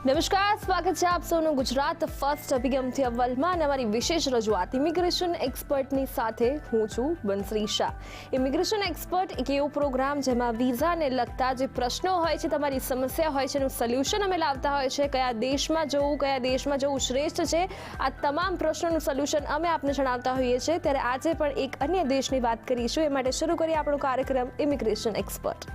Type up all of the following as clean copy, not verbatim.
નમસ્કાર, સ્વાગત છે આપ સૌનું ગુજરાત ફર્સ્ટ અભિગમથી અવ્વલમાં અને અમારી વિશેષ રજૂઆત ઇમિગ્રેશન એક્સપર્ટની સાથે હું છું બંસરી શાહ. ઇમિગ્રેશન એક્સપર્ટ એક એવો પ્રોગ્રામ જેમાં વિઝાને લગતા જે પ્રશ્નો હોય છે, તમારી સમસ્યા હોય છે, એનું સોલ્યુશન અમે લાવતા હોય છે. કયા દેશમાં જવું શ્રેષ્ઠ છે, આ તમામ પ્રશ્નોનું સોલ્યુશન અમે આપને જણાવતા હોઈએ છીએ. ત્યારે આજે પણ એક અન્ય દેશની વાત કરીશું. એ માટે શરૂ કરીએ આપણો કાર્યક્રમ ઇમિગ્રેશન એક્સપર્ટ.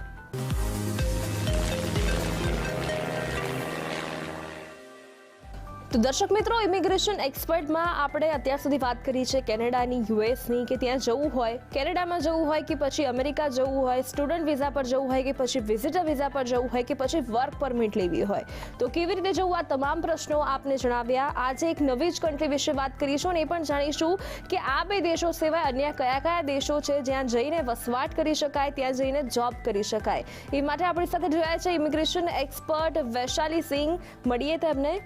તો દર્શક મિત્રો, ઇમિગ્રેશન એક્સપર્ટમાં આપણે અત્યાર સુધી વાત કરી છે કેનેડાની, યુએસની, કે ત્યાં જવું હોય, કેનેડામાં જવું હોય કે પછી અમેરિકા જવું હોય, સ્ટુડન્ટ વિઝા પર જવું હોય કે પછી વિઝિટર વિઝા પર જવું હોય કે પછી વર્ક પરમિટ લેવી હોય, તો કેવી રીતે જવું, આ તમામ પ્રશ્નો આપને જણાવ્યા. આજે એક નવી જ કન્ટ્રી વિશે વાત કરીશું અને એ પણ જાણીશું કે આ બે દેશો સિવાય અન્ય કયા કયા દેશો છે જ્યાં જઈને વસવાટ કરી શકાય, ત્યાં જઈને જોબ કરી શકાય. એ માટે આપણી સાથે જોડાયા છે ઇમિગ્રેશન એક્સपर्ट वैशाली सिंह. મળીએ તેમને.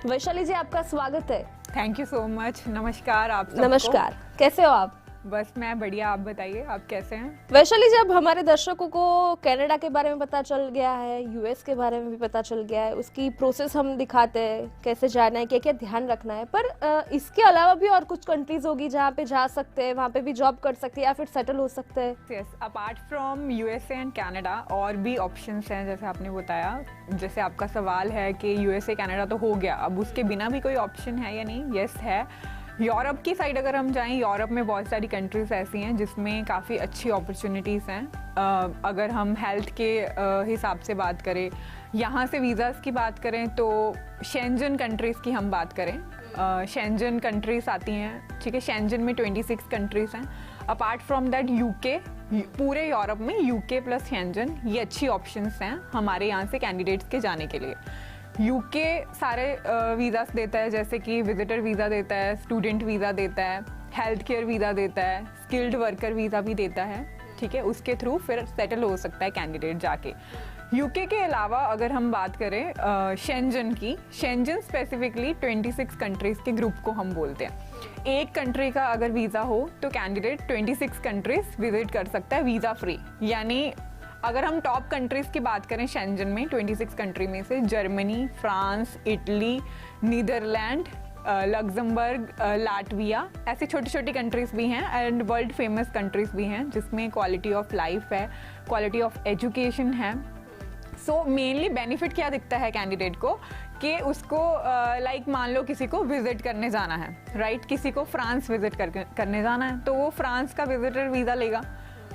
वैशाली जी, आपका स्वागत है. Thank you so much. नमस्कार आप सबको. नमस्कार, कैसे हो आप? बस मैं बढ़िया, आप बताइए आप कैसे हैं? वैशाली जी, अब हमारे दर्शकों को कनाडा के बारे में पता चल गया है, यूएस के बारे में भी पता चल गया है, उसकी प्रोसेस हम दिखाते हैं, कैसे जाना है, क्या क्या ध्यान रखना है. पर इसके अलावा भी और कुछ कंट्रीज होगी जहाँ पे जा सकते हैं, वहाँ पे भी जॉब कर सकते हैं या फिर सेटल हो सकते हैं. Yes, apart from USA and Canada और भी ऑप्शंस हैं, जैसे आपने बताया. जैसे आपका सवाल है कि यूएसए कनाडा तो हो गया, अब उसके बिना भी कोई ऑप्शन है या नहीं. यस है. यूरोप की साइड अगर हम जाएं, यूरोप में बहुत सारी कंट्रीज़ ऐसी हैं जिसमें काफ़ी अच्छी अपॉर्चुनिटीज़ हैं. अगर हम हेल्थ के हिसाब से बात करें, यहाँ से वीज़ाज़ की बात करें तो शेंजन कंट्रीज़ की हम बात करें, शेंजन कंट्रीज़ आती हैं. ठीक है, शेंजन में 26 कंट्रीज़ हैं. अपार्ट फ्रॉम दैट यूके, पूरे यूरोप में यूके प्लस शेंजन, ये अच्छी ऑप्शंस हैं हमारे यहाँ से कैंडिडेट्स के जाने के लिए. यूके सारे वीज़ास देता है, जैसे कि विजिटर वीज़ा देता है, स्टूडेंट वीज़ा देता है, हेल्थ केयर वीज़ा देता है, स्किल्ड वर्कर वीज़ा भी देता है. ठीक है, उसके थ्रू फिर सेटल हो सकता है कैंडिडेट जाके. यूके के अलावा अगर हम बात करें शेंजन की, शेंजन स्पेसिफिकली 26 कंट्रीज़ के ग्रुप को हम बोलते हैं. एक कंट्री का अगर वीज़ा हो तो कैंडिडेट 26 कंट्रीज़ विजिट कर सकता है वीज़ा फ्री. यानी अगर हम टॉप कंट्रीज़ की बात करें शेंजन में 26 कंट्री में से Germany, France, Italy, Netherland, Luxembourg, Latvia, ऐसी छोटी छोटी कंट्रीज़ भी हैं एंड वर्ल्ड फेमस कंट्रीज़ भी हैं जिसमें क्वालिटी ऑफ लाइफ है, क्वालिटी ऑफ एजुकेशन है. सो मेनली बेनिफिट क्या दिखता है कैंडिडेट को कि उसको लाइक मान लो किसी को विजिट करने जाना है, राइट, किसी को फ्रांस विजिट करने जाना है तो वो फ्रांस का विजिटर वीज़ा लेगा.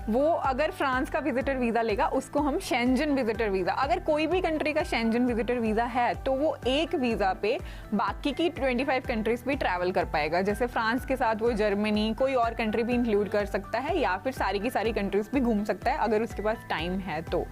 वो अगर फ्रांस का विजिटर वीज़ा लेगा उसको हम शेंजन विजिटर वीज़ा, अगर कोई भी कंट्री का शेंजन विजिटर वीज़ा है तो वो एक वीज़ा पे बाकी की 25 कंट्रीज़ भी ट्रैवल कर पाएगा. जैसे फ्रांस के साथ वो जर्मनी, कोई और कंट्री भी इंक्लूड कर सकता है या फिर सारी की सारी कंट्रीज़ भी घूम सकता है अगर उसके पास टाइम है तो.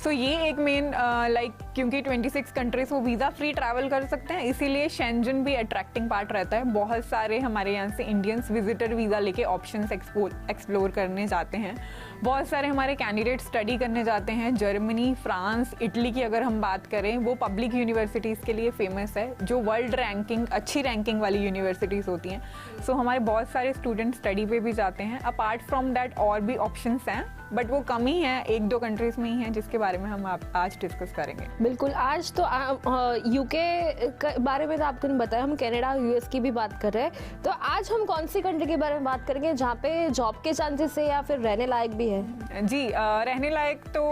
सो ये एक मेन लाइक क्योंकि 26 कंट्रीज़ वो वीज़ा फ्री ट्रैवल कर सकते हैं, इसीलिए शेंजन भी अट्रैक्टिंग पार्ट रहता है. बहुत सारे हमारे यहाँ से इंडियंस विजिटर वीज़ा लेके ऑप्शंस एक्सप्लोर करने जाते हैं. बहुत सारे हमारे कैंडिडेट स्टडी करने जाते हैं. जर्मनी, फ्रांस, इटली की अगर हम बात करें, वो पब्लिक यूनिवर्सिटीज़ के लिए फेमस है, जो वर्ल्ड रैंकिंग, अच्छी रैंकिंग वाली यूनिवर्सिटीज़ होती हैं. सो हमारे बहुत सारे स्टूडेंट स्टडी पे भी जाते हैं. अपार्ट फ्रॉम दैट और भी ऑप्शंस हैं, बट वो कम ही हैं, 1-2 कंट्रीज़ में ही हैं जिसके बारे में हम आज डिस्कस करेंगे. बिल्कुल, आज तो यूके के बारे में तो आपने बताया, हम कनाडा, यूएस की भी बात कर रहे हैं. तो आज हम कौन सी कंट्री के बारे में बात करेंगे जहाँ पे जॉब के चांसेस है या फिर रहने लायक भी है? जी, रहने लायक तो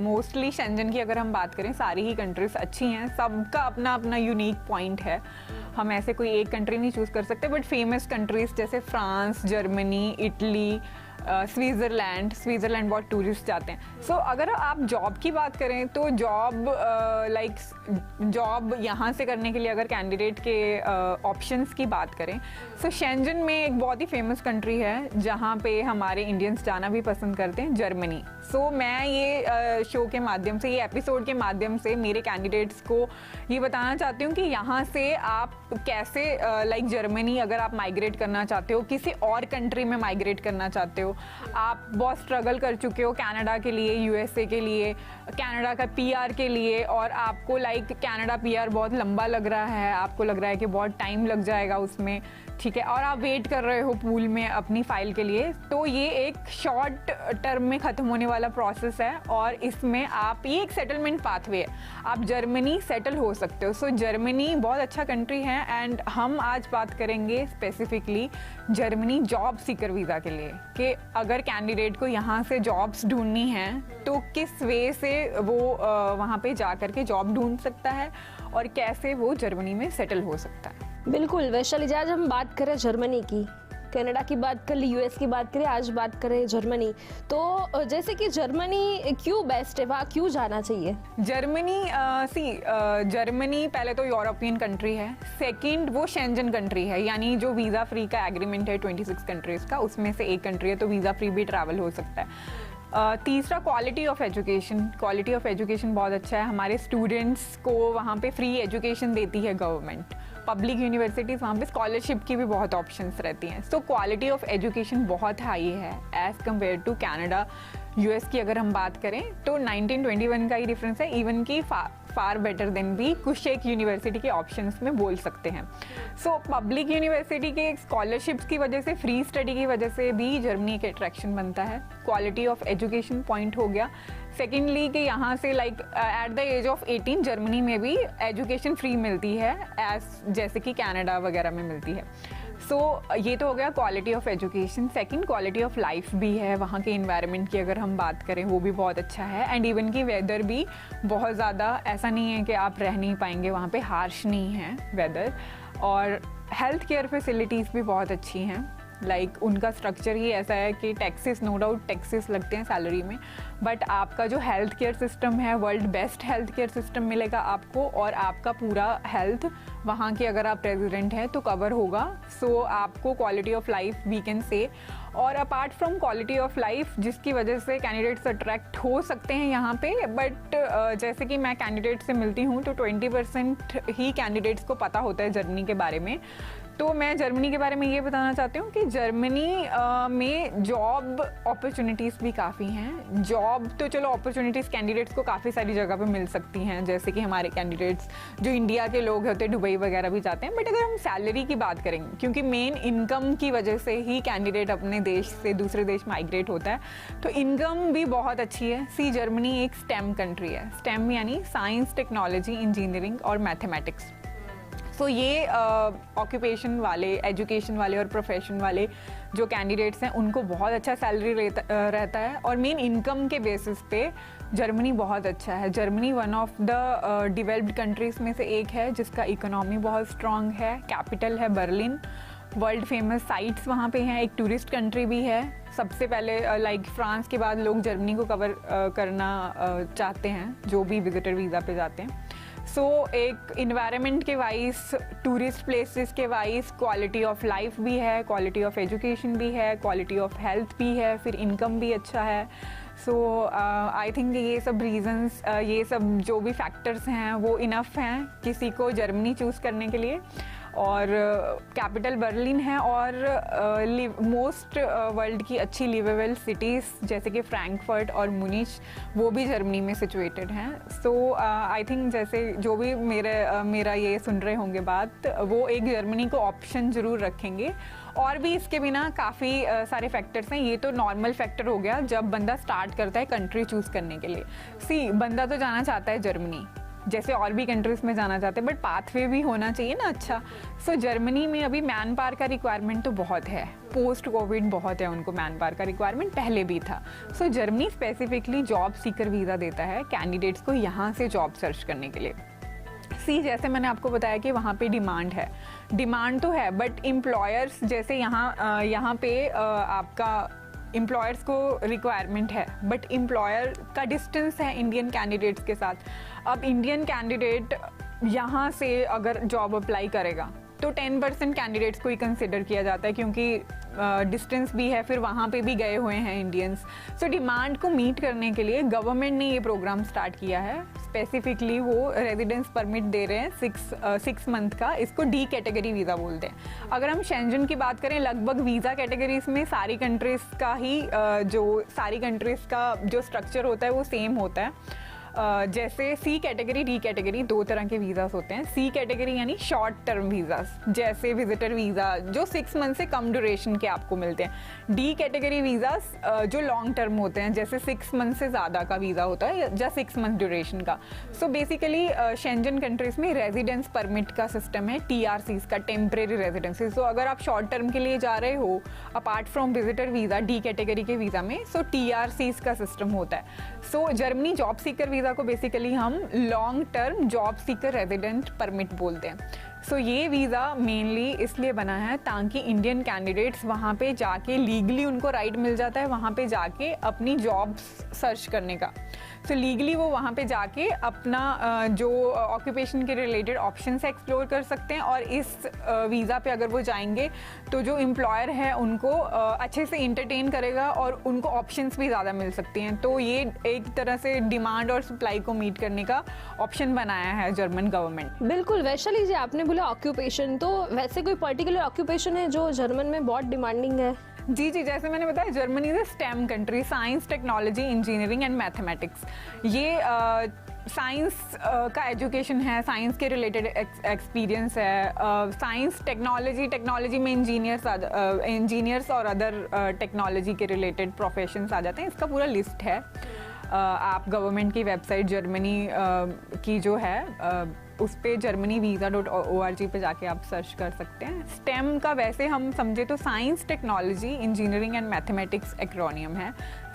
मोस्टली शेंजन की अगर हम बात करें, सारी ही कंट्रीज अच्छी हैं, सबका अपना अपना यूनिक पॉइंट है. हम ऐसे कोई एक कंट्री नहीं चूज़ कर सकते, बट फेमस कंट्रीज जैसे फ्रांस, जर्मनी, इटली, स्विट्ज़रलैंड बहुत टूरिस्ट जाते हैं. सो अगर आप जॉब की बात करें तो जॉब यहाँ से करने के लिए अगर कैंडिडेट के ऑप्शंस की बात करें, सो शेंजन में एक बहुत ही फेमस कंट्री है जहाँ पे हमारे इंडियंस जाना भी पसंद करते हैं, जर्मनी. सो मैं ये शो के माध्यम से, ये एपिसोड के माध्यम से मेरे कैंडिडेट्स को ये बताना चाहती हूँ कि यहाँ से आप कैसे लाइक जर्मनी अगर आप माइग्रेट करना चाहते हो, किसी और कंट्री में माइग्रेट करना चाहते हो, हो, आप बहुत स्ट्रगल कर चुके हो कनाडा के लिए, यूएसए के लिए, कनाडा का पीआर के लिए, और आपको लाइक कनाडा पीआर बहुत लंबा लग रहा है, आपको लग रहा है कि बहुत टाइम लग जाएगा उसमें, ठीक है, और आप वेट कर रहे हो पूल में अपनी फ़ाइल के लिए, तो ये एक शॉर्ट टर्म में ख़त्म होने वाला प्रोसेस है और इसमें आप, ये एक सेटलमेंट पाथवे है, आप जर्मनी सेटल हो सकते हो। सो जर्मनी बहुत अच्छा कंट्री है एंड हम आज बात करेंगे specifically Germany job seeker visa के लिए, कि अगर कैंडिडेट को यहाँ से जॉब्स ढूंढनी है तो किस वे से वो वहाँ पे जा कर के जॉब ढूंढ सकता है और कैसे वो जर्मनी में सेटल हो सकता है। बिल्कुल वैशाली, आज हम बात करें जर्मनी की, कनाडा की बात कर ली, यूएस की बात करें, आज बात करें जर्मनी। तो जैसे कि जर्मनी क्यों बेस्ट है, वहाँ क्यों जाना चाहिए? जर्मनी जर्मनी पहले तो यूरोपियन कंट्री है, सेकंड वो शेंजन कंट्री है, यानी जो वीज़ा फ्री का एग्रीमेंट है 26 कंट्रीज़ का, उसमें से एक कंट्री है, तो वीज़ा फ्री भी ट्रैवल हो सकता है। तीसरा क्वालिटी ऑफ एजुकेशन बहुत अच्छा है, हमारे स्टूडेंट्स को वहाँ पे फ्री एजुकेशन देती है गवर्नमेंट, पब्लिक यूनिवर्सिटीज़, वहाँ पे स्कॉलरशिप की भी बहुत ऑप्शंस रहती हैं। सो क्वालिटी ऑफ एजुकेशन बहुत हाई है as compare to Canada. US की अगर हम बात करें तो 1921 का ही डिफरेंस है, इवन की फार बेटर देन भी कुछ एक यूनिवर्सिटी के ऑप्शंस में बोल सकते हैं। सो पब्लिक यूनिवर्सिटी के स्कॉलरशिप्स की वजह से, फ्री स्टडी की वजह से भी जर्मनी एक अट्रैक्शन बनता है। क्वालिटी ऑफ एजुकेशन पॉइंट हो गया। सेकेंडली कि यहाँ से like at the age of 18 Germany में भी एजुकेशन फ्री मिलती है एज जैसे कि कनाडा वगैरह में मिलती है। सो ये तो हो गया quality of education. Second quality of life भी है, वहाँ के इन्वायरमेंट की अगर हम बात करें वो भी बहुत अच्छा है एंड इवन की वेदर भी बहुत ज़्यादा ऐसा नहीं है कि आप रह नहीं पाएंगे, वहाँ पे हार्श नहीं है वेदर। और हेल्थ केयर फैसिलिटीज़ भी बहुत अच्छी हैं, लाइक उनका स्ट्रक्चर ही ऐसा है कि टैक्सेस, नो डाउट टैक्सेस लगते हैं सैलरी में, बट आपका जो हेल्थ केयर सिस्टम है world best health care system मिलेगा आपको, और आपका पूरा हेल्थ वहाँ के अगर आप रेजिडेंट हैं तो कवर होगा। सो आपको quality of life we can say. और apart from quality of life जिसकी वजह से कैंडिडेट्स अट्रैक्ट हो सकते हैं यहाँ पे, बट जैसे कि मैं कैंडिडेट से मिलती हूँ तो 20% ही कैंडिडेट्स को पता होता है जर्मनी के बारे में। तो मैं जर्मनी के बारे में ये बताना चाहती हूँ कि जर्मनी में जॉब अपॉर्चुनिटीज़ भी काफ़ी हैं। जॉब तो चलो अपॉर्चुनिटीज़ कैंडिडेट्स को काफ़ी सारी जगह पे मिल सकती हैं, जैसे कि हमारे कैंडिडेट्स जो इंडिया के लोग होते हैं दुबई वगैरह भी जाते हैं, बट अगर हम सैलरी की बात करेंगे, क्योंकि मेन इनकम की वजह से ही कैंडिडेट अपने देश से दूसरे देश माइग्रेट होता है, तो इनकम भी बहुत अच्छी है। सी जर्मनी एक स्टेम कंट्री है, स्टेम यानी साइंस, टेक्नोलॉजी, इंजीनियरिंग और मैथमेटिक्स। सो ये ऑक्यूपेशन वाले, एजुकेशन वाले और प्रोफेशन वाले जो कैंडिडेट्स हैं उनको बहुत अच्छा सैलरी रहता है, और मेन इनकम के बेसिस पे जर्मनी बहुत अच्छा है। Germany one of the developed countries में से एक है जिसका इकोनॉमी बहुत स्ट्रॉन्ग है। कैपिटल है बर्लिन, वर्ल्ड फेमस साइट्स वहाँ पे हैं, एक टूरिस्ट कंट्री भी है। सबसे पहले लाइक फ्रांस के बाद लोग जर्मनी को कवर करना चाहते हैं जो भी विजिटर वीज़ा पे जाते हैं। सो एक इन्वायरमेंट के वाइज, टूरिस्ट प्लेसेस के वाइज क्वालिटी ऑफ लाइफ भी है, क्वालिटी ऑफ एजुकेशन भी है, क्वालिटी ऑफ हेल्थ भी है, फिर इनकम भी अच्छा है। सो आई थिंक ये सब रीजंस, ये सब जो भी फैक्टर्स हैं वो इनफ हैं किसी को जर्मनी चूज़ करने के लिए। और कैपिटल बर्लिन है, और मोस्ट वर्ल्ड की अच्छी लिवेबल सिटीज़ जैसे कि फ्रैंकफर्ट और मुनिच वो भी जर्मनी में सिचुएटेड हैं। सो आई थिंक जैसे जो भी मेरा ये सुन रहे होंगे बात, वो एक जर्मनी को ऑप्शन ज़रूर रखेंगे। और भी इसके बिना काफ़ी सारे फैक्टर्स हैं। ये तो नॉर्मल फैक्टर हो गया जब बंदा स्टार्ट करता है कंट्री चूज़ करने के लिए। सी बंदा तो जाना चाहता है जर्मनी, जैसे और भी कंट्रीज़ में जाना चाहते हैं, बट पाथवे भी होना चाहिए ना अच्छा। सो जर्मनी में अभी मैन पावर का रिक्वायरमेंट तो बहुत है, पोस्ट कोविड बहुत है उनको मैन पावर का रिक्वायरमेंट, पहले भी था। So Germany specifically job seeker visa देता है कैंडिडेट्स को यहाँ से जॉब सर्च करने के लिए। सी जैसे मैंने आपको बताया कि वहाँ पे डिमांड है, डिमांड तो है, बट एम्प्लॉयर्स जैसे यहाँ पे आपका एम्प्लॉयर्स को रिक्वायरमेंट है, बट एम्प्लॉयर का डिस्टेंस है इंडियन कैंडिडेट्स के साथ। अब इंडियन कैंडिडेट यहाँ से अगर जॉब अप्लाई करेगा तो 10% कैंडिडेट्स को ही कंसिडर किया जाता है, क्योंकि डिस्टेंस भी है, फिर वहाँ पे भी गए हुए हैं इंडियंस। सो डिमांड को मीट करने के लिए गवर्नमेंट ने ये प्रोग्राम स्टार्ट किया है। स्पेसिफिकली वो रेजिडेंस परमिट दे रहे हैं 6 मंथ का। इसको डी कैटेगरी वीज़ा बोलते हैं। अगर हम शेंजन की बात करें, लगभग वीज़ा कैटेगरीज में सारी कंट्रीज़ का ही सारी कंट्रीज़ का जो स्ट्रक्चर होता है वो सेम होता है। जैसे सी कैटेगरी, डी कैटेगरी, 2 तरह के वीज़ास होते हैं। सी कैटेगरी यानी शॉर्ट टर्म वीज़ास, जैसे विजिटर वीज़ा जो 6 मंथ से कम ड्यूरेशन के आपको मिलते हैं। डी कैटेगरी वीज़ास जो लॉन्ग टर्म होते हैं, जैसे 6 मंथ से ज़्यादा का वीज़ा होता है या 6 मंथ ड्यूरेशन का। सो बेसिकली शेंजन कंट्रीज़ में रेजिडेंस परमिट का सिस्टम है, TRCs का, टेम्परेरी रेजिडेंसी। सो अगर आप शॉर्ट टर्म के लिए जा रहे हो apart from visitor visa D category के वीज़ा में, सो TRCs का सिस्टम होता है। सो जर्मनी जॉब सीकर वीज़ा को बेसिकली हम long term job seeker resident permit बोलते हैं। सो ये वीज़ा मेनली इसलिए बना है ताकि इंडियन कैंडिडेट्स वहाँ पे जाके लीगली उनको राइट मिल जाता है वहाँ पे जाके अपनी जॉब सर्च करने का। सो लीगली वो वहाँ पे जाके अपना जो ऑक्यूपेशन के रिलेटेड ऑप्शंस एक्सप्लोर कर सकते हैं, और इस वीज़ा पे अगर वो जाएंगे तो जो एम्प्लॉयर है उनको अच्छे से इंटरटेन करेगा और उनको ऑप्शंस भी ज़्यादा मिल सकती हैं। तो ये एक तरह से डिमांड और सप्लाई को मीट करने का ऑप्शन बनाया है जर्मन गवर्नमेंट। बिल्कुल। वैशाली जी, आपने बोला ऑक्यूपेशन, तो वैसे कोई पर्टिकुलर ऑक्यूपेशन है जो जर्मन में बहुत डिमांडिंग है? जी, जैसे मैंने बताया, Germany is a stem country, science, technology, engineering and mathematics. ये साइंस का एजुकेशन है, साइंस के रिलेटेड एक्सपीरियंस है। साइंस, टेक्नोलॉजी में इंजीनियर्स और अदर टेक्नोलॉजी के रिलेटेड प्रोफेशंस आ जाते हैं। इसका पूरा लिस्ट है। आप गवर्नमेंट की वेबसाइट जर्मनी की जो है उस पे germanyvisa.org पे जाके आप सर्च कर सकते हैं। स्टेम का वैसे हम समझे तो science, technology, engineering and mathematics acromion है।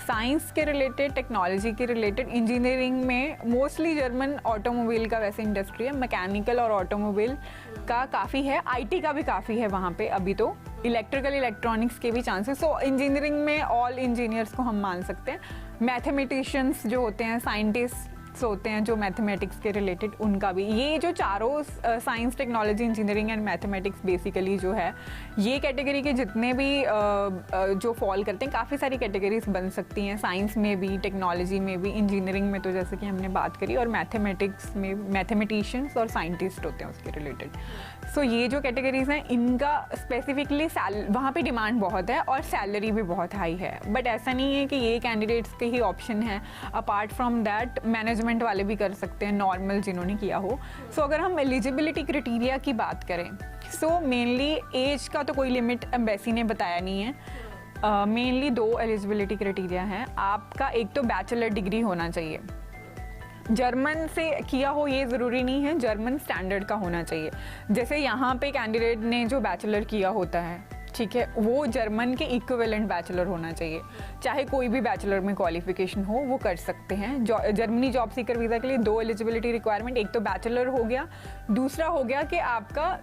साइंस के रिलेटेड, टेक्नोलॉजी के रिलेटेड, इंजीनियरिंग में मोस्टली जर्मन ऑटोमोबाइल का वैसे इंडस्ट्री है, मैकेनिकल और ऑटोमोबाइल का काफ़ी है, IT का भी काफ़ी है वहाँ पे अभी तो, इलेक्ट्रॉनिक्स के भी चांसेस। सो इंजीनियरिंग में ऑल इंजीनियर्स को हम मान सकते हैं। मैथमेटिशियंस जो होते हैं, साइंटिस्ट होते हैं जो मैथमेटिक्स के रिलेटेड, उनका भी। ये जो चारों science, technology, engineering and mathematics basically जो है, ये कैटेगरी के जितने भी जो फॉल करते हैं, काफ़ी सारी कैटेगरीज बन सकती हैं। साइंस में भी, टेक्नोलॉजी में भी, इंजीनियरिंग में तो जैसे कि हमने बात करी, और मैथमेटिक्स में मैथमेटिशियंस और साइंटिस्ट होते हैं उसके रिलेटेड। सो ये जो कैटेगरीज हैं, इनका स्पेसिफिकली वहाँ पे डिमांड बहुत है और सैलरी भी बहुत हाई है। बट ऐसा नहीं है कि ये कैंडिडेट्स के ही ऑप्शन है, अपार्ट फ्रॉम दैट मैनेजमेंट वाले भी कर सकते हैं, नॉर्मल जिन्होंने किया हो। सो अगर हम एलिजिबिलिटी क्राइटेरिया की बात करें, सो मेनली एज का तो कोई लिमिट एम्बेसी ने बताया नहीं है। मेनली 2 एलिजिबिलिटी क्राइटेरिया हैं। आपका एक तो बैचलर डिग्री होना चाहिए, जर्मन से किया हो ये ज़रूरी नहीं है, जर्मन स्टैंडर्ड का होना चाहिए। जैसे यहाँ पे कैंडिडेट ने जो बैचलर किया होता है, ठीक है, वो जर्मन के इक्विवेलेंट बैचलर होना चाहिए। चाहे कोई भी बैचलर में क्वालिफिकेशन हो वो कर सकते हैं। जर्मनी जॉब सीकर वीज़ा के लिए 2 एलिजिबिलिटी रिक्वायरमेंट, एक तो बैचलर हो गया, दूसरा हो गया कि आपका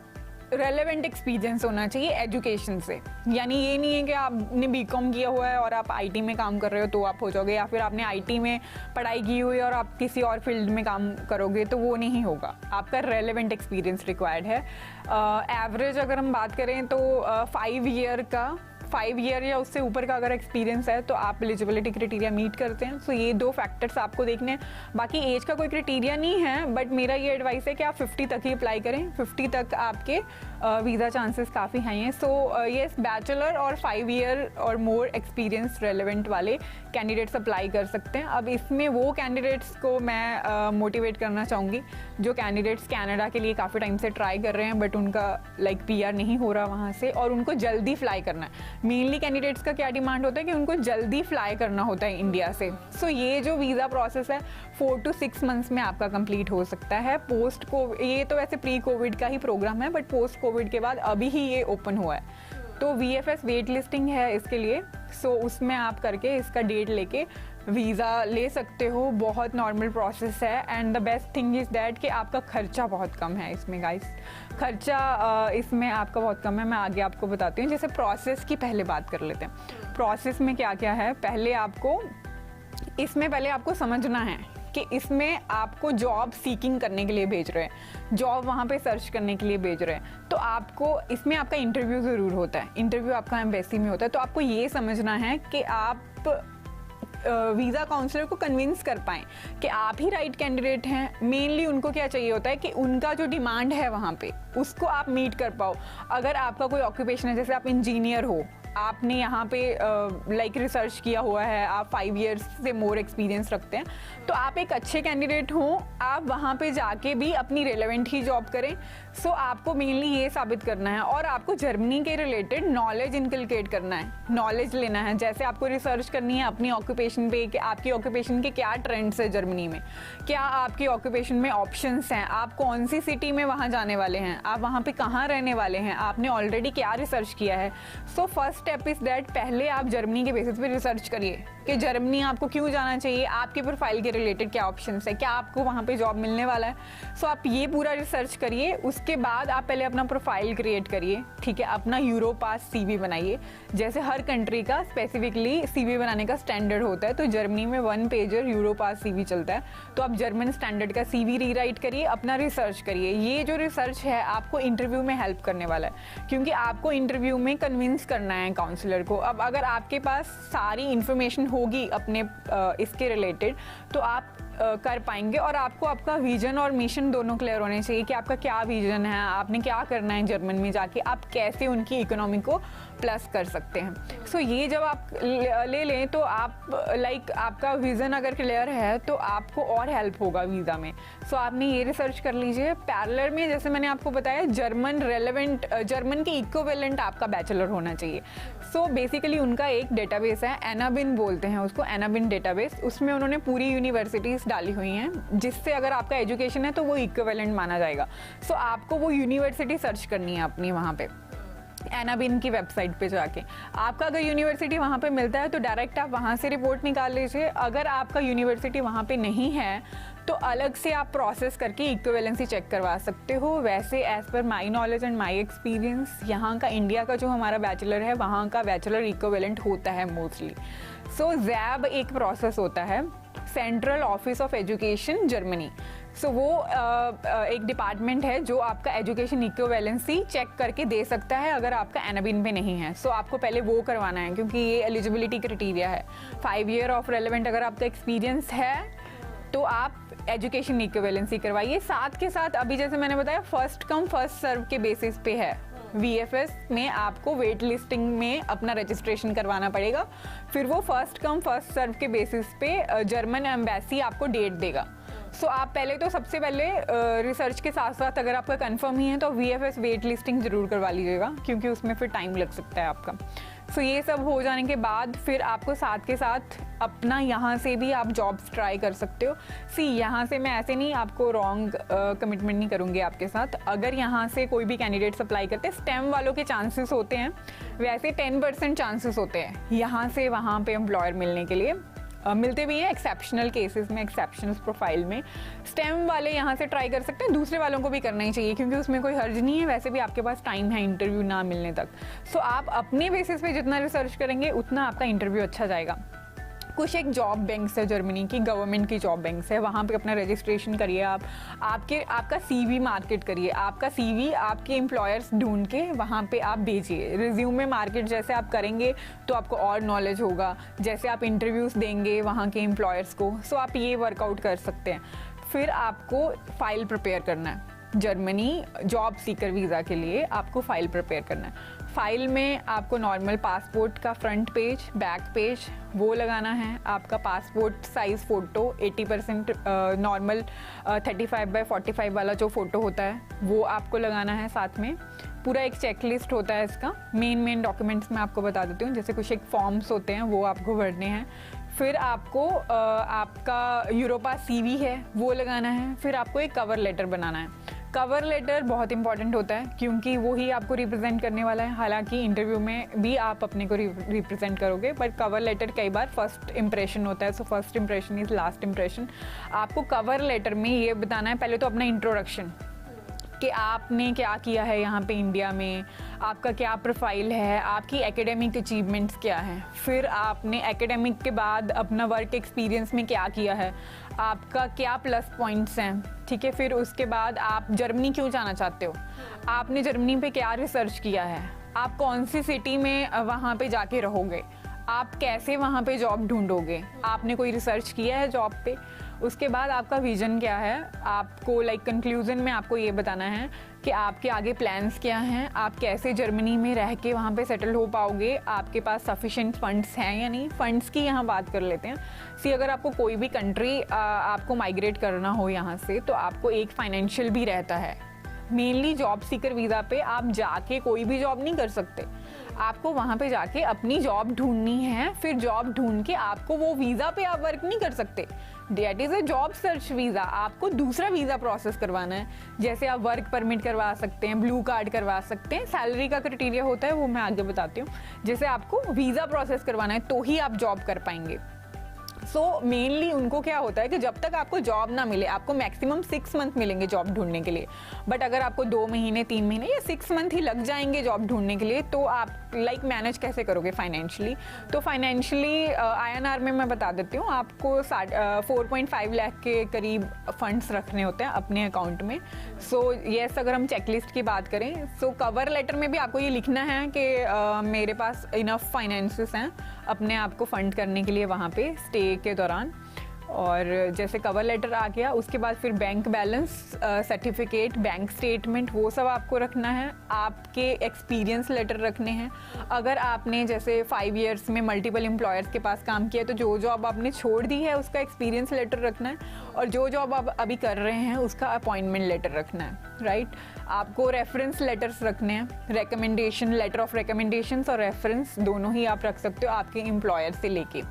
रेलेवेंट एक्सपीरियंस होना चाहिए एजुकेशन से। यानी ये नहीं है कि आपने BCom किया हुआ है और आप IT में काम कर रहे हो तो आप हो जाओगे, या फिर आपने IT में पढ़ाई की हुई है और आप किसी और फील्ड में काम करोगे तो वो नहीं होगा। आपका रेलेवेंट एक्सपीरियंस रिक्वायर्ड है। एवरेज अगर हम बात करें तो 5 ईयर या उससे ऊपर का अगर एक्सपीरियंस है तो आप एलिजिबिलिटी क्राइटेरिया मीट करते हैं। सो ये 2 फैक्टर्स आपको देखने हैं। बाकी एज का कोई क्राइटेरिया नहीं है, बट मेरा ये एडवाइस है कि आप 50 तक ही अप्लाई करें। 50 तक आपके वीज़ा चांसेस काफ़ी हाई हैं। सो येस, बैचलर और 5 ईयर और मोर एक्सपीरियंस रेलेवेंट वाले कैंडिडेट्स अप्लाई कर सकते हैं। अब इसमें वो कैंडिडेट्स को मैं मोटिवेट करना चाहूँगी जो कैंडिडेट्स कनाडा के लिए काफ़ी टाइम से ट्राई कर रहे हैं, बट उनका PR नहीं हो रहा वहाँ से, और उनको जल्दी फ्लाई करना है। मेनली कैंडिडेट्स का क्या डिमांड होता है कि उनको जल्दी फ्लाई करना होता है इंडिया से। सो ये जो वीज़ा प्रोसेस है 4 to 6 मंथ्स में आपका कंप्लीट हो सकता है। पोस्ट कोविड, ये तो वैसे प्री कोविड का ही प्रोग्राम है, बट पोस्ट कोविड के बाद अभी ही ये ओपन हुआ है। तो VFS वेट लिस्टिंग है इसके लिए। सो उसमें आप करके इसका डेट लेके वीज़ा ले सकते हो। बहुत नॉर्मल प्रोसेस है, and the best thing is that कि आपका खर्चा बहुत कम है इसमें गाइस। खर्चा इसमें आपका बहुत कम है। मैं आगे आपको बताती हूँ। जैसे प्रोसेस की पहले बात कर लेते हैं। प्रोसेस में क्या क्या है, पहले आपको समझना है कि इसमें आपको जॉब सीकिंग करने के लिए भेज रहे हैं, जॉब वहाँ पे सर्च करने के लिए भेज रहे हैं, तो आपको इसमें आपका इंटरव्यू ज़रूर होता है, इंटरव्यू आपका एम्बेसी में होता है। तो आपको ये समझना है कि आप वीज़ा काउंसलर को कन्विंस कर पाएँ कि आप ही राइट कैंडिडेट हैं। मेनली उनको क्या चाहिए होता है कि उनका जो डिमांड है वहाँ पे उसको आप मीट कर पाओ। अगर आपका कोई ऑक्यूपेशन है, जैसे आप इंजीनियर हो, आपने यहाँ पे लाइक रिसर्च किया हुआ है, आप 5 इयर्स से मोर एक्सपीरियंस रखते हैं, तो आप एक अच्छे कैंडिडेट हो, आप वहाँ पे जाके भी अपनी रेलेवेंट ही जॉब करें। सो आपको मेनली ये साबित करना है और आपको जर्मनी के रिलेटेड नॉलेज इनकलकेट करना है, नॉलेज लेना है। जैसे आपको रिसर्च करनी है अपनी ऑक्यूपेशन पे कि आपकी ऑक्यूपेशन के क्या ट्रेंड्स है जर्मनी में, क्या आपकी ऑक्यूपेशन में ऑप्शंस हैं, आप कौन सी सिटी में वहाँ जाने वाले हैं, आप वहाँ पे कहाँ रहने वाले हैं, आपने ऑलरेडी क्या रिसर्च किया है। So first step is that पहले आप जर्मनी के बेसिस पे रिसर्च करिए कि जर्मनी आपको क्यों जाना चाहिए, आपके प्रोफाइल के रिलेटेड क्या ऑप्शंस है, क्या आपको वहाँ पे जॉब मिलने वाला है। सो आप ये पूरा रिसर्च करिए। उसके बाद आप पहले अपना प्रोफाइल क्रिएट करिए, ठीक है, अपना यूरोपास सीवी बनाइए। जैसे हर कंट्री का स्पेसिफिकली सीवी बनाने का स्टैंडर्ड होता है, तो जर्मनी में 1 पेजर यूरोपास सीवी चलता है, तो आप जर्मन स्टैंडर्ड का सीवी रीराइट करिए, अपना रिसर्च करिए। ये जो रिसर्च है आपको इंटरव्यू में हेल्प करने वाला है, क्योंकि आपको इंटरव्यू में कन्विंस करना है काउंसलर को। अब अगर आपके पास सारी इंफॉर्मेशन होगी अपने इसके रिलेटेड, तो आप कर पाएंगे। और आपको आपका विजन और मिशन दोनों क्लियर होने चाहिए कि आपका क्या विजन है, आपने क्या करना है जर्मन में जाके, आप कैसे उनकी इकोनॉमी को प्लस कर सकते हैं। सो ये जब आप ले लें तो आप लाइक आपका विजन अगर क्लियर है तो आपको और हेल्प होगा वीज़ा में। सो आपने ये रिसर्च कर लीजिए। पैरेलल में जैसे मैंने आपको बताया जर्मन के इक्विवेलेंट आपका बैचलर होना चाहिए। सो बेसिकली उनका एक डेटाबेस है, एनाबिन बोलते हैं उसको, एनाबिन डेटाबेस। उसमें उन्होंने पूरी यूनिवर्सिटीज़ डाली हुई हैं, जिससे अगर आपका एजुकेशन है तो वो इक्विवेलेंट माना जाएगा। सो आपको वो यूनिवर्सिटी सर्च करनी है अपनी वहाँ पे एनाबिन की वेबसाइट पे जाके। आपका अगर यूनिवर्सिटी वहाँ पे मिलता है तो डायरेक्ट आप वहाँ से रिपोर्ट निकाल लीजिए। अगर आपका यूनिवर्सिटी वहाँ पे नहीं है तो अलग से आप प्रोसेस करके इक्विवेलेंसी चेक करवा सकते हो। वैसे as per my knowledge and my experience यहाँ का इंडिया का जो हमारा बैचलर है वहाँ का बैचलर इक्विवेलेंट होता है मोस्टली। सो जैब एक प्रोसेस होता है, central office of education Germany. So वो एक डिपार्टमेंट है जो आपका एजुकेशन इक्विवेलेंसी चेक करके दे सकता है अगर आपका एनाबिन पे नहीं है। सो आपको पहले वो करवाना है, क्योंकि ये एलिजिबिलिटी क्राइटेरिया है। 5 ईयर ऑफ रेलेवेंट अगर आपका एक्सपीरियंस है तो आप एजुकेशन इक्विवेलेंसी करवाइए। साथ के साथ अभी जैसे मैंने बताया फर्स्ट कम फर्स्ट सर्व के बेसिस पे है। VFS में आपको वेट लिस्टिंग में अपना रजिस्ट्रेशन करवाना पड़ेगा, फिर वो फर्स्ट कम फर्स्ट सर्व के बेसिस पे जर्मन एम्बेसी आपको डेट देगा। सो आप पहले तो सबसे पहले रिसर्च के साथ साथ अगर आपका कंफर्म ही है तो VFS वेट लिस्टिंग ज़रूर करवा लीजिएगा, क्योंकि उसमें फिर टाइम लग सकता है आपका। सो ये सब हो जाने के बाद फिर आपको साथ के साथ अपना यहाँ से भी आप जॉब्स ट्राई कर सकते हो। यहाँ से मैं ऐसे नहीं आपको रॉन्ग कमिटमेंट नहीं करूँगी आपके साथ। अगर यहाँ से कोई भी कैंडिडेट्स अप्लाई करते हैं, स्टेम वालों के चांसेस होते हैं, वैसे 10% चांसेस होते हैं यहाँ से वहाँ पे एम्प्लॉयर मिलने के लिए। मिलते भी हैं एक्सेप्शनल केसेस में, एक्सेप्शनल प्रोफाइल में। स्टेम वाले यहाँ से ट्राई कर सकते हैं, दूसरे वालों को भी करना ही चाहिए, क्योंकि उसमें कोई हर्ज नहीं है। वैसे भी आपके पास टाइम है इंटरव्यू ना मिलने तक। सो आप अपने बेसिस पे जितना रिसर्च करेंगे उतना आपका इंटरव्यू अच्छा जाएगा। कुछ एक जॉब बैंक्स है जर्मनी की, गवर्नमेंट की जॉब बैंक्स है, वहाँ पे अपना रजिस्ट्रेशन करिए आप। आपका CV मार्केट करिए, आपका CV आपके एम्प्लॉयर्स ढूंढ के वहाँ पे आप भेजिए। रिज्यूमे मार्केट जैसे आप करेंगे तो आपको और नॉलेज होगा, जैसे आप इंटरव्यूज़ देंगे वहाँ के एम्प्लॉयर्स को। सो आप ये वर्कआउट कर सकते हैं। फिर आपको फ़ाइल प्रिपेयर करना है। जर्मनी जॉब सीकर वीज़ा के लिए आपको फ़ाइल प्रिपेयर करना है। फ़ाइल में आपको नॉर्मल पासपोर्ट का फ्रंट पेज, बैक पेज वो लगाना है। आपका passport size photo 80% normal 35x45 वाला जो फ़ोटो होता है वो आपको लगाना है। साथ में पूरा एक चेकलिस्ट होता है इसका। मेन डॉक्यूमेंट्स मैं आपको बता देती हूँ, जैसे कुछ एक फॉर्म्स होते हैं वो आपको भरने हैं। फिर आपको आपका यूरोपा CV है वो लगाना है। फिर आपको एक कवर लेटर बनाना है। कवर लेटर बहुत इंपॉर्टेंट होता है, क्योंकि वो ही आपको रिप्रेजेंट करने वाला है। हालांकि इंटरव्यू में भी आप अपने को रिप्रेजेंट करोगे, बट कवर लेटर कई बार फर्स्ट इंप्रेशन होता है। So first impression is last impression. आपको कवर लेटर में ये बताना है पहले तो अपना इंट्रोडक्शन, कि आपने क्या किया है यहाँ पे इंडिया में, आपका क्या प्रोफाइल है, आपकी एकेडमिक अचीवमेंट्स क्या हैं, फिर आपने एकेडमिक के बाद अपना वर्क एक्सपीरियंस में क्या किया है, आपका क्या प्लस पॉइंट्स हैं, ठीक है। फिर उसके बाद आप जर्मनी क्यों जाना चाहते हो, आपने जर्मनी पे क्या रिसर्च किया है, आप कौन सी सिटी में वहाँ पे जाके रहोगे, आप कैसे वहाँ पे जॉब ढूंढोगे, आपने कोई रिसर्च किया है जॉब पे। उसके बाद आपका विजन क्या है, आपको कंक्लूजन में आपको ये बताना है कि आपके आगे प्लान्स क्या हैं, आप कैसे जर्मनी में रह के वहाँ पे सेटल हो पाओगे, आपके पास सफिशिएंट फंड्स हैं या नहीं। फंड्स की यहाँ बात कर लेते हैं। अगर आपको कोई भी कंट्री आपको माइग्रेट करना हो यहाँ से, तो आपको एक फाइनेंशियल भी रहता है। मेनली जॉब सीकर वीज़ा पे आप जाके कोई भी जॉब नहीं कर सकते, आपको वहाँ पे जाके अपनी जॉब ढूंढनी है, फिर जॉब ढूंढ के आपको वो वीज़ा पे आप वर्क नहीं कर सकते। That is a job search visa, आपको दूसरा वीज़ा प्रोसेस करवाना है। जैसे आप वर्क परमिट करवा सकते हैं, ब्लू कार्ड करवा सकते हैं, सैलरी का क्राइटेरिया होता है वो मैं आगे बताती हूँ। जैसे आपको वीज़ा प्रोसेस करवाना है तो ही आप जॉब कर पाएंगे। मेनली उनको क्या होता है कि जब तक आपको जॉब ना मिले, आपको मैक्सिमम 6 मंथ मिलेंगे जॉब ढूंढने के लिए, बट अगर आपको 2 महीने 3 महीने या 6 मंथ ही लग जाएंगे जॉब ढूंढने के लिए, तो आप मैनेज कैसे करोगे फाइनेंशियली। तो फाइनेंशियली INR में मैं बता देती हूँ, आपको 4.5 लाख के करीब फंड्स रखने होते हैं अपने अकाउंट में। येस, अगर हम चेकलिस्ट की बात करें, कवर लेटर में भी आपको ये लिखना है कि मेरे पास इनफ फाइनेंसेस हैं अपने आप को फंड करने के लिए वहाँ पे स्टे के दौरान। और जैसे कवर लेटर आ गया, उसके बाद फिर bank balance certificate, bank statement, वो सब आपको रखना है। आपके एक्सपीरियंस लेटर रखने हैं। अगर आपने जैसे 5 इयर्स में मल्टीपल एम्प्लॉयर्स के पास काम किया, तो जो जॉब आपने छोड़ दी है उसका एक्सपीरियंस लेटर रखना है, और जो जॉब आप अभी कर रहे हैं उसका अपॉइंटमेंट लेटर रखना है, राइट। आपको रेफरेंस लेटर्स रखने हैं, रिकमेंडेशन, लेटर ऑफ रिकमेंडेशंस और रेफरेंस दोनों ही आप रख सकते हो आपके एम्प्लॉयर से लेके,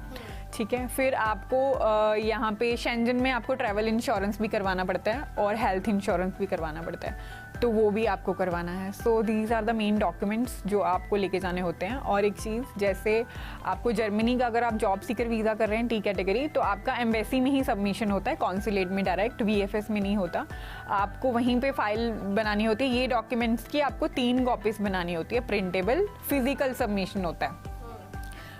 ठीक है। फिर आपको यहाँ पे शेंजन में आपको ट्रैवल इंश्योरेंस भी करवाना पड़ता है और हेल्थ इंश्योरेंस भी करवाना पड़ता है, तो वो भी आपको करवाना है। These are the main documents जो आपको लेके जाने होते हैं। और एक चीज़, जैसे आपको जर्मनी का अगर आप जॉब सीकर वीज़ा कर रहे हैं T कैटेगरी, तो आपका एम्बेसी में ही सबमिशन होता है, कॉन्सुलेट में डायरेक्ट, VFS में नहीं होता। आपको वहीं पे फाइल बनानी होती है। ये डॉक्यूमेंट्स की आपको 3 कॉपीज़ बनानी होती है, प्रिंटेबल, फिजिकल सबमिशन होता है।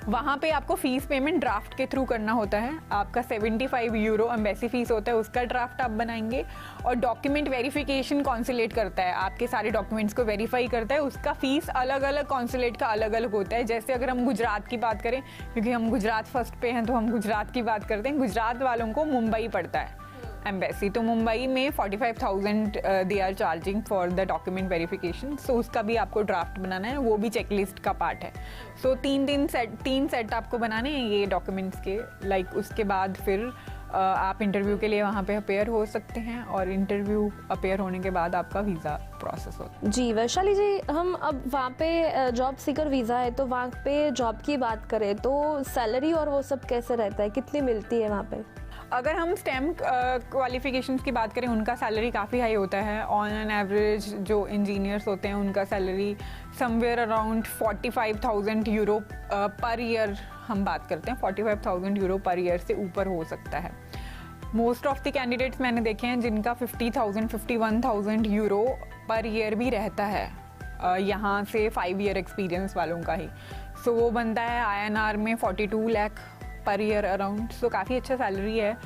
वहाँ पे आपको फ़ीस पेमेंट ड्राफ्ट के थ्रू करना होता है। आपका 75 यूरो एम्बेसी फ़ीस होता है, उसका ड्राफ्ट आप बनाएंगे। और डॉक्यूमेंट वेरिफिकेशन कॉन्सुलेट करता है, आपके सारे डॉक्यूमेंट्स को वेरीफाई करता है, उसका फ़ीस अलग अलग कॉन्सुलेट का अलग अलग होता है। जैसे अगर हम गुजरात की बात करें, क्योंकि हम गुजरात फर्स्ट पे हैं तो हम गुजरात की बात करते हैं, गुजरात वालों को मुंबई पड़ता है एम्बेसी, तो मुंबई में 45,000 they are charging for the document verification. उसका भी आपको ड्राफ्ट बनाना है, वो भी चेकलिस्ट का पार्ट है। 3 सेट आपको बनाने हैं ये डॉक्यूमेंट्स के। उसके बाद फिर आप इंटरव्यू के लिए वहाँ पे अपेयर हो सकते हैं, और इंटरव्यू अपेयर होने के बाद आपका वीज़ा प्रोसेस होता है। जी वैशाली जी, हम अब वहाँ पे जॉब सीकर वीज़ा है, तो वहाँ पे जॉब की बात करें तो सैलरी और वो सब कैसे रहता है, कितनी मिलती है वहाँ पे? अगर हम स्टेम क्वालिफिकेशंस की बात करें, उनका सैलरी काफ़ी हाई होता है। ऑन एन एवरेज जो इंजीनियर्स होते हैं उनका salary somewhere around 45,000 euro per year हम बात करते हैं। 45,000 यूरो पर ईयर से ऊपर हो सकता है। मोस्ट ऑफ द कैंडिडेट्स मैंने देखे हैं जिनका 50,000 51,000 यूरो पर ईयर भी रहता है, यहाँ से 5 ईयर एक्सपीरियंस वालों का ही। वो बनता है INR में 42 लाख पर ईयर अराउंड। काफ़ी अच्छा सैलरी है।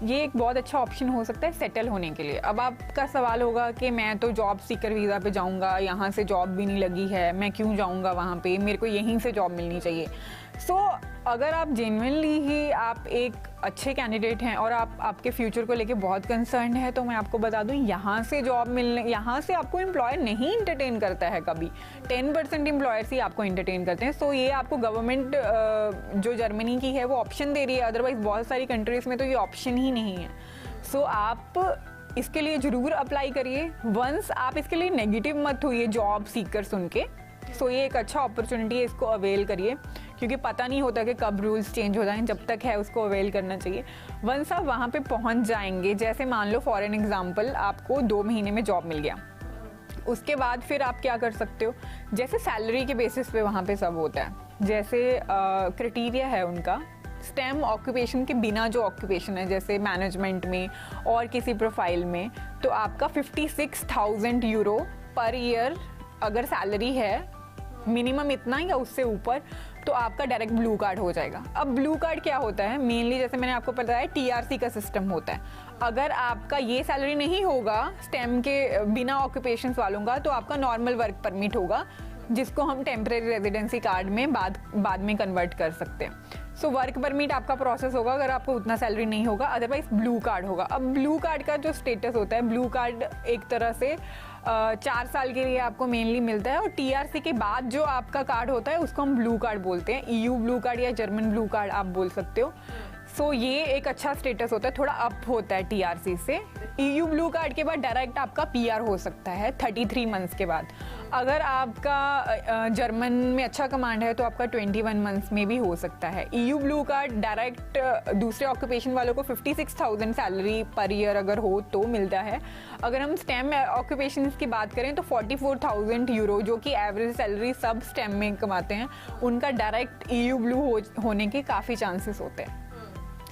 ये एक बहुत अच्छा ऑप्शन हो सकता है सेटल होने के लिए। अब आपका सवाल होगा कि मैं तो जॉब सीकर वीज़ा पे जाऊंगा, यहाँ से जॉब भी नहीं लगी है, मैं क्यों जाऊंगा वहाँ पे, मेरे को यहीं से जॉब मिलनी चाहिए। अगर आप जेन्युइनली ही आप एक अच्छे कैंडिडेट हैं और आपके फ्यूचर को लेके बहुत कंसर्न है, तो मैं आपको बता दूं, यहाँ से जॉब मिलने, यहाँ से आपको एम्प्लॉयर नहीं इंटरटेन करता है कभी। 10% एम्प्लॉयर्स ही आपको इंटरटेन करते हैं। ये आपको गवर्नमेंट जो जर्मनी की है वो ऑप्शन दे रही है, अदरवाइज बहुत सारी कंट्रीज़ में तो ये ऑप्शन ही नहीं है। आप इसके लिए ज़रूर अप्लाई करिए। वंस आप इसके लिए नेगेटिव मत होइए जॉब सीकर सुन के। ये एक अच्छा अपॉर्चुनिटी है, इसको अवेल करिए, क्योंकि पता नहीं होता कि कब रूल्स चेंज हो जाएं। जब तक है उसको अवेल करना चाहिए। वंस आप वहाँ पे पहुँच जाएंगे, जैसे मान लो फॉर एन एग्जांपल आपको 2 महीने में जॉब मिल गया, उसके बाद फिर आप क्या कर सकते हो, जैसे सैलरी के बेसिस पे वहाँ पे सब होता है। जैसे क्राइटेरिया है उनका स्टेम ऑक्यूपेशन के बिना जो ऑक्यूपेशन है जैसे मैनेजमेंट में और किसी प्रोफाइल में, तो आपका 56,000 यूरो पर ईयर अगर सैलरी है, मिनिमम इतना या उससे ऊपर, तो आपका डायरेक्ट ब्लू कार्ड हो जाएगा। अब ब्लू कार्ड क्या होता है, मेनली जैसे मैंने आपको बताया टीआरसी का सिस्टम होता है। अगर आपका ये सैलरी नहीं होगा स्टेम के बिना ऑक्यूपेशंस वालों का, तो आपका नॉर्मल वर्क परमिट होगा, जिसको हम टेम्परेरी रेजिडेंसी कार्ड में बाद में कन्वर्ट कर सकते हैं। सो वर्क परमिट आपका प्रोसेस होगा अगर आपको उतना सैलरी नहीं होगा, अदरवाइज ब्लू कार्ड होगा। अब ब्लू कार्ड का जो स्टेटस होता है, ब्लू कार्ड एक तरह से 4 साल के लिए आपको मेनली मिलता है, और टीआरसी के बाद जो आपका कार्ड होता है उसको हम ब्लू कार्ड बोलते हैं। ईयू ब्लू कार्ड या जर्मन ब्लू कार्ड आप बोल सकते हो। सो ये एक अच्छा स्टेटस होता है, थोड़ा अप होता है टीआरसी से। ईयू ब्लू कार्ड के बाद डायरेक्ट आपका पीआर हो सकता है 33 मंथ्स के बाद। अगर आपका जर्मन में अच्छा कमांड है तो आपका 21 मंथ्स में भी हो सकता है। ईयू ब्लू कार्ड डायरेक्ट दूसरे ऑक्यूपेशन वालों को 56,000 सैलरी पर ईयर अगर हो तो मिलता है। अगर हम स्टेम ऑक्यूपेशन की बात करें तो 44,000 यूरो, जो कि एवरेज सैलरी सब स्टेम में कमाते हैं, उनका डायरेक्ट ईयू ब्लू होने के काफ़ी चांसेस होते हैं।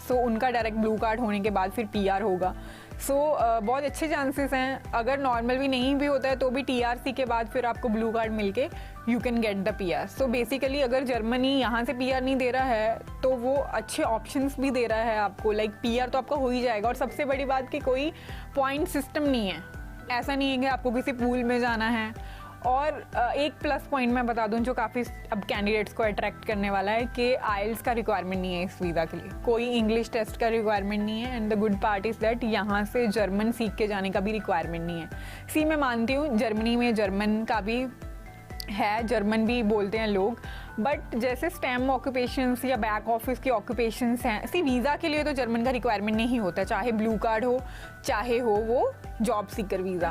सो उनका डायरेक्ट ब्लू कार्ड होने के बाद फिर पीआर होगा। सो बहुत अच्छे चांसेस हैं। अगर नॉर्मल भी नहीं भी होता है तो भी टीआरसी के बाद फिर आपको ब्लू कार्ड मिलके you can get the PR. So basically अगर जर्मनी यहाँ से पीआर नहीं दे रहा है तो वो अच्छे ऑप्शंस भी दे रहा है आपको, लाइक पीआर तो आपका हो ही जाएगा। और सबसे बड़ी बात कि कोई पॉइंट सिस्टम नहीं है, ऐसा नहीं है कि आपको किसी पूल में जाना है। और एक प्लस पॉइंट मैं बता दूं जो काफ़ी अब कैंडिडेट्स को अट्रैक्ट करने वाला है कि आइल्स का रिक्वायरमेंट नहीं है इस वीज़ा के लिए, कोई इंग्लिश टेस्ट का रिक्वायरमेंट नहीं है। And the good part is that यहाँ से जर्मन सीख के जाने का भी रिक्वायरमेंट नहीं है। मैं मानती हूँ जर्मनी में जर्मन का भी है, जर्मन भी बोलते हैं लोग, बट जैसे स्टेम ऑक्यूपेशंस या बैक ऑफिस की ऑक्यूपेशंस हैं, वीज़ा के लिए तो जर्मन का रिक्वायरमेंट नहीं होता, चाहे ब्लू कार्ड हो चाहे हो वो जॉब सीकर वीज़ा,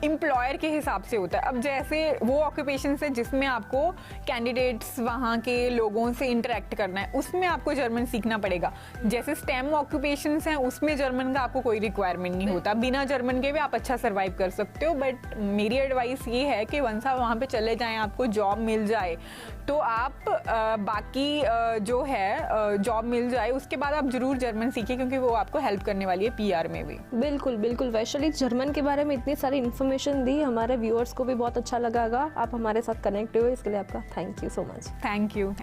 एम्प्लॉयर के हिसाब से होता है। अब जैसे वो ऑक्यूपेशंस है जिसमें आपको कैंडिडेट्स वहाँ के लोगों से इंटरेक्ट करना है, उसमें आपको जर्मन सीखना पड़ेगा। जैसे स्टेम ऑक्यूपेशंस हैं उसमें जर्मन का आपको कोई रिक्वायरमेंट नहीं होता, बिना जर्मन के भी आप अच्छा सर्वाइव कर सकते हो। बट मेरी एडवाइस ये है कि वंस आप वहाँ पे चले जाएँ, आपको जॉब मिल जाए, तो आप बाकी जो है जॉब मिल जाए उसके बाद आप जरूर जर्मन सीखिए, क्योंकि वो आपको हेल्प करने वाली है पीआर में भी। बिल्कुल बिल्कुल वैशाली, जर्मन के बारे में इतनी सारी इन्फॉर्मेशन दी, हमारे व्यूअर्स को भी बहुत अच्छा लगा। आप हमारे साथ कनेक्ट हुए, इसके लिए आपका thank you so much. Thank you.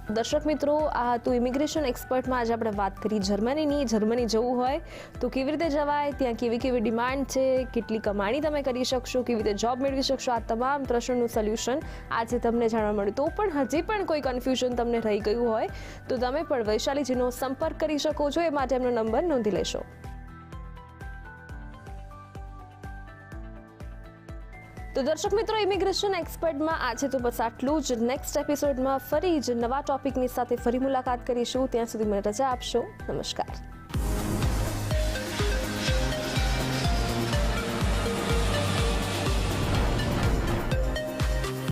દર્શક મિત્રો, આ તો ઇમિગ્રેશન એક્સપર્ટમાં આજે આપણે વાત કરી જર્મનીની. જર્મની જવું હોય તો કેવી રીતે જવાય, ત્યાં કેવી કેવી ડિમાન્ડ છે, કેટલી કમાણી તમે કરી શકશો, કેવી રીતે જોબ મેળવી શકશો, આ તમામ પ્રશ્નોનું સોલ્યુશન આજે તમને જાણવા મળ્યું. તો પણ હજી પણ કોઈ કન્ફ્યુઝન તમને રહી ગયું હોય તો તમે પણ વૈશાલીજીનો સંપર્ક કરી શકો છો. એ માટે એમનો નંબર નોંધી લેશો. તો દર્શક મિત્રો, ઇમિગ્રેશન એક્સપર્ટમાં આજે તો બસ આટલું જ. નેક્સ્ટ એપિસોડમાં ફરી જ નવા ટોપિકની સાથે ફરી મુલાકાત કરીશું. ત્યાં સુધી મને રજા આપશો. નમસ્કાર.